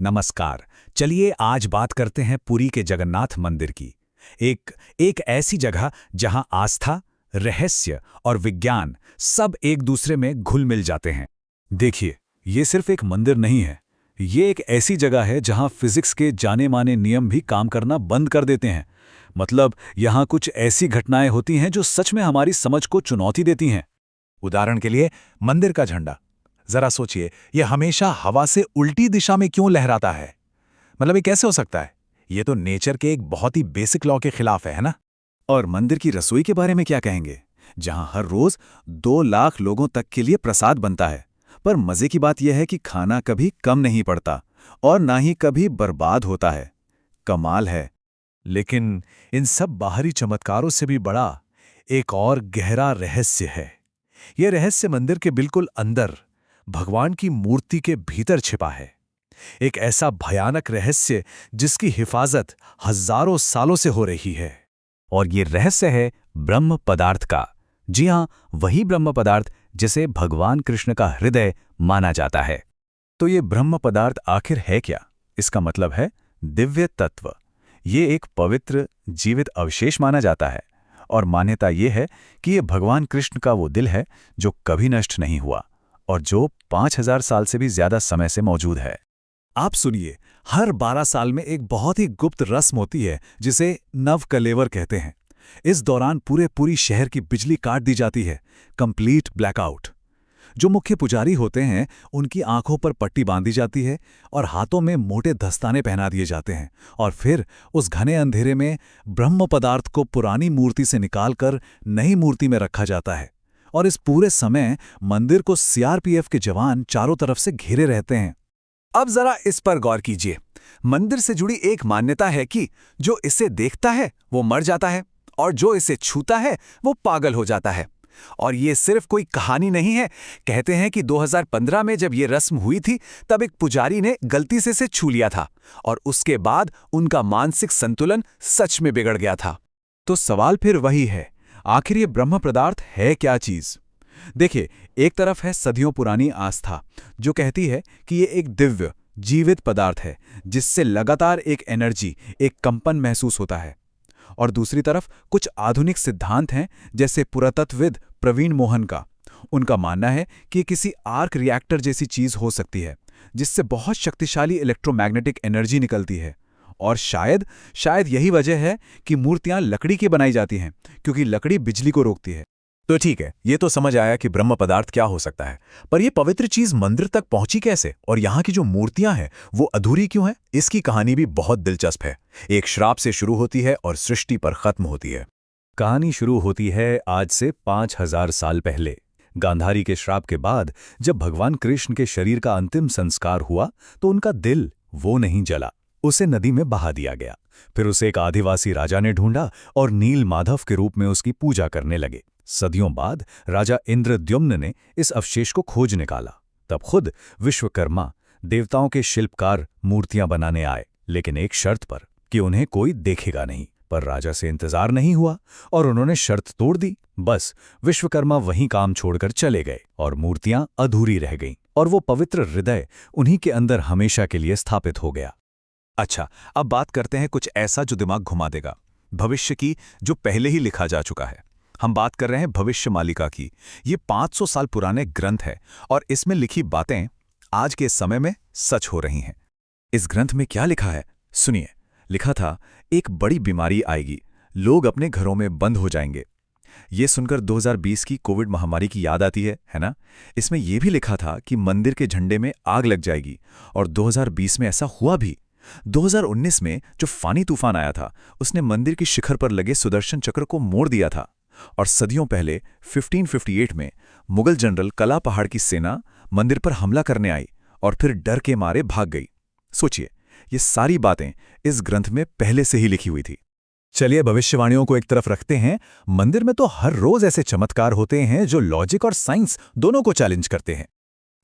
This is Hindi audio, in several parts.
नमस्कार। चलिए आज बात करते हैं पुरी के जगन्नाथ मंदिर की। एक एक ऐसी जगह जहां आस्था, रहस्य और विज्ञान सब एक दूसरे में घुल मिल जाते हैं। देखिए, ये सिर्फ एक मंदिर नहीं है। ये एक ऐसी जगह है जहां फिजिक्स के जाने माने नियम भी काम करना बंद कर देते हैं। मतलब यहाँ कुछ ऐसी घटनाएं होती हैं जो सच में हमारी समझ को चुनौती देती हैं। उदाहरण के लिए मंदिर का झंडा। जरा सोचिए, यह हमेशा हवा से उल्टी दिशा में क्यों लहराता है? मतलब ये कैसे हो सकता है? ये तो नेचर के एक बहुत ही बेसिक लॉ के खिलाफ है ना? और मंदिर की रसोई के बारे में क्या कहेंगे, जहां हर रोज 2 लाख लोगों तक के लिए प्रसाद बनता है। पर मजे की बात यह है कि खाना कभी कम नहीं पड़ता और ना ही कभी बर्बाद होता है। कमाल है। लेकिन इन सब बाहरी चमत्कारों से भी बड़ा एक और गहरा रहस्य है। यह रहस्य मंदिर के बिल्कुल अंदर, भगवान की मूर्ति के भीतर छिपा है। एक ऐसा भयानक रहस्य जिसकी हिफाजत हजारों सालों से हो रही है। और ये रहस्य है ब्रह्म पदार्थ का। जी हाँ, वही ब्रह्म पदार्थ जिसे भगवान कृष्ण का हृदय माना जाता है। तो ये ब्रह्म पदार्थ आखिर है क्या? इसका मतलब है दिव्य तत्व। ये एक पवित्र जीवित अवशेष माना जाता है और मान्यता ये है कि ये भगवान कृष्ण का वो दिल है जो कभी नष्ट नहीं हुआ और जो 5000 साल से भी ज्यादा समय से मौजूद है। आप सुनिए, हर 12 साल में एक बहुत ही गुप्त रस्म होती है जिसे नवकलेवर कहते हैं। इस दौरान पूरी शहर की बिजली काट दी जाती है, कंप्लीट ब्लैकआउट। जो मुख्य पुजारी होते हैं उनकी आंखों पर पट्टी बांधी जाती है और हाथों में मोटे दस्ताने पहना दिए जाते हैं और फिर उस घने अंधेरे में ब्रह्म पदार्थ को पुरानी मूर्ति से निकालकर नई मूर्ति में रखा जाता है। और इस पूरे समय मंदिर को सीआरपीएफ के जवान चारों तरफ से घेरे रहते हैं। अब जरा इस पर गौर कीजिए। मंदिर से जुड़ी एक मान्यता है कि जो इसे देखता है वो मर जाता है और जो इसे छूता है वो पागल हो जाता है। और ये सिर्फ कोई कहानी नहीं है। कहते हैं कि 2015 में जब ये रस्म हुई थी तब एक पुजारी ने गलती से इसे छू लिया था और उसके बाद उनका मानसिक संतुलन सच में बिगड़ गया था। तो सवाल फिर वही है, आखिर ये ब्रह्म पदार्थ है क्या चीज? देखिए, एक तरफ है सदियों पुरानी आस्था जो कहती है कि ये एक दिव्य जीवित पदार्थ है जिससे लगातार एक एनर्जी, एक कंपन महसूस होता है। और दूसरी तरफ कुछ आधुनिक सिद्धांत हैं, जैसे पुरातत्वविद प्रवीण मोहन का। उनका मानना है कि ये किसी आर्क रिएक्टर जैसी चीज हो सकती है जिससे बहुत शक्तिशाली इलेक्ट्रोमैग्नेटिक एनर्जी निकलती है। और शायद यही वजह है कि मूर्तियां लकड़ी की बनाई जाती हैं, क्योंकि लकड़ी बिजली को रोकती है। तो ठीक है, ये तो समझ आया कि ब्रह्म पदार्थ क्या हो सकता है, पर यह पवित्र चीज मंदिर तक पहुंची कैसे? और यहाँ की जो मूर्तियां हैं वो अधूरी क्यों हैं? इसकी कहानी भी बहुत दिलचस्प है। एक श्राप से शुरू होती है और सृष्टि पर खत्म होती है। कहानी शुरू होती है आज से 5000 साल पहले। गांधारी के श्राप के बाद जब भगवान कृष्ण के शरीर का अंतिम संस्कार हुआ तो उनका दिल वो नहीं जला, उसे नदी में बहा दिया गया। फिर उसे एक आदिवासी राजा ने ढूंढा और नील माधव के रूप में उसकी पूजा करने लगे। सदियों बाद राजा इंद्रद्युम्न ने इस अवशेष को खोज निकाला। तब खुद विश्वकर्मा, देवताओं के शिल्पकार मूर्तियां बनाने आए, लेकिन एक शर्त पर कि उन्हें कोई देखेगा नहीं। पर राजा से इंतजार नहीं हुआ और उन्होंने शर्त तोड़ दी। बस विश्वकर्मा वहीं काम छोड़कर चले गए और मूर्तियां अधूरी रह गईं और वो पवित्र हृदय उन्हीं के अंदर हमेशा के लिए स्थापित हो गया। अच्छा, अब बात करते हैं कुछ ऐसा जो दिमाग घुमा देगा, भविष्य की, जो पहले ही लिखा जा चुका है। हम बात कर रहे हैं भविष्य मालिका की। ये 500 साल पुराने ग्रंथ है और इसमें लिखी बातें आज के समय में सच हो रही हैं। इस ग्रंथ में क्या लिखा है सुनिए। लिखा था, एक बड़ी बीमारी आएगी, लोग अपने घरों में बंद हो जाएंगे। ये सुनकर 2020 की कोविड महामारी की याद आती है ना? इसमें यह भी लिखा था कि मंदिर के झंडे में आग लग जाएगी और 2020 में ऐसा हुआ भी। 2019 में जो फानी तूफान आया था उसने मंदिर की शिखर पर लगे सुदर्शन चक्र को मोड़ दिया था। और सदियों पहले 1558 में मुगल जनरल कला पहाड़ की सेना मंदिर पर हमला करने आई और फिर डर के मारे भाग गई। सोचिए, ये सारी बातें इस ग्रंथ में पहले से ही लिखी हुई थी। चलिए भविष्यवाणियों को एक तरफ रखते हैं। मंदिर में तो हर रोज ऐसे चमत्कार होते हैं जो लॉजिक और साइंस दोनों को चैलेंज करते हैं।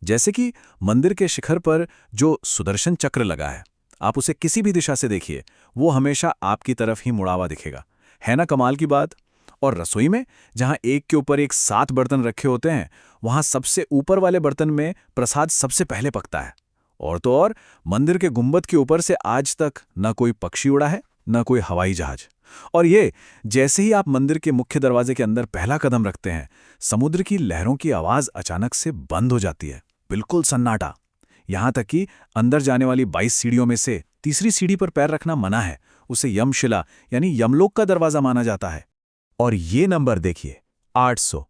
जैसे कि मंदिर के शिखर पर जो सुदर्शन चक्र लगा है, आप उसे किसी भी दिशा से देखिए, वो हमेशा आपकी तरफ ही मुड़ा हुआ दिखेगा। है ना कमाल की बात? और रसोई में जहां एक के ऊपर एक 7 बर्तन रखे होते हैं, वहां सबसे ऊपर वाले बर्तन में प्रसाद सबसे पहले पकता है। और तो और मंदिर के गुंबद के ऊपर से आज तक न कोई पक्षी उड़ा है, न कोई हवाई जहाज। और ये जैसे ही आप मंदिर के मुख्य दरवाजे के अंदर पहला कदम रखते हैं, समुद्र की लहरों की आवाज अचानक से बंद हो जाती है, बिल्कुल सन्नाटा। यहां तक कि अंदर जाने वाली 22 सीढ़ियों में से तीसरी सीढ़ी पर पैर रखना मना है, उसे यमशिला यानी यमलोक का दरवाजा माना जाता है। और ये नंबर देखिए, 800।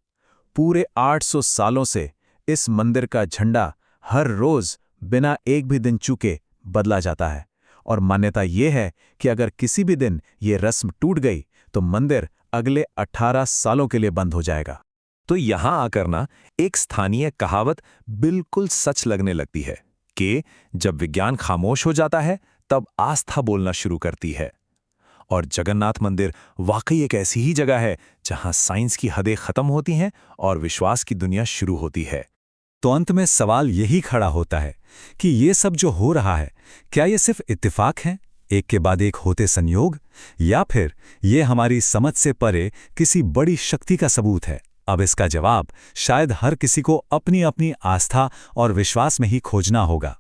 पूरे 800 सालों से इस मंदिर का झंडा हर रोज बिना एक भी दिन चूके बदला जाता है। और मान्यता ये है कि अगर किसी भी दिन ये रस्म टूट गई तो मंदिर अगले 18 सालों के लिए बंद हो जाएगा। तो यहां आकर ना एक स्थानीय कहावत बिल्कुल सच लगने लगती है कि जब विज्ञान खामोश हो जाता है तब आस्था बोलना शुरू करती है। और जगन्नाथ मंदिर वाकई एक ऐसी ही जगह है जहां साइंस की हदें खत्म होती हैं और विश्वास की दुनिया शुरू होती है। तो अंत में सवाल यही खड़ा होता है कि ये सब जो हो रहा है, क्या ये सिर्फ इत्तेफाक है, एक के बाद एक होते संयोग, या फिर ये हमारी समझ से परे किसी बड़ी शक्ति का सबूत है? अब इसका जवाब शायद हर किसी को अपनी अपनी आस्था और विश्वास में ही खोजना होगा।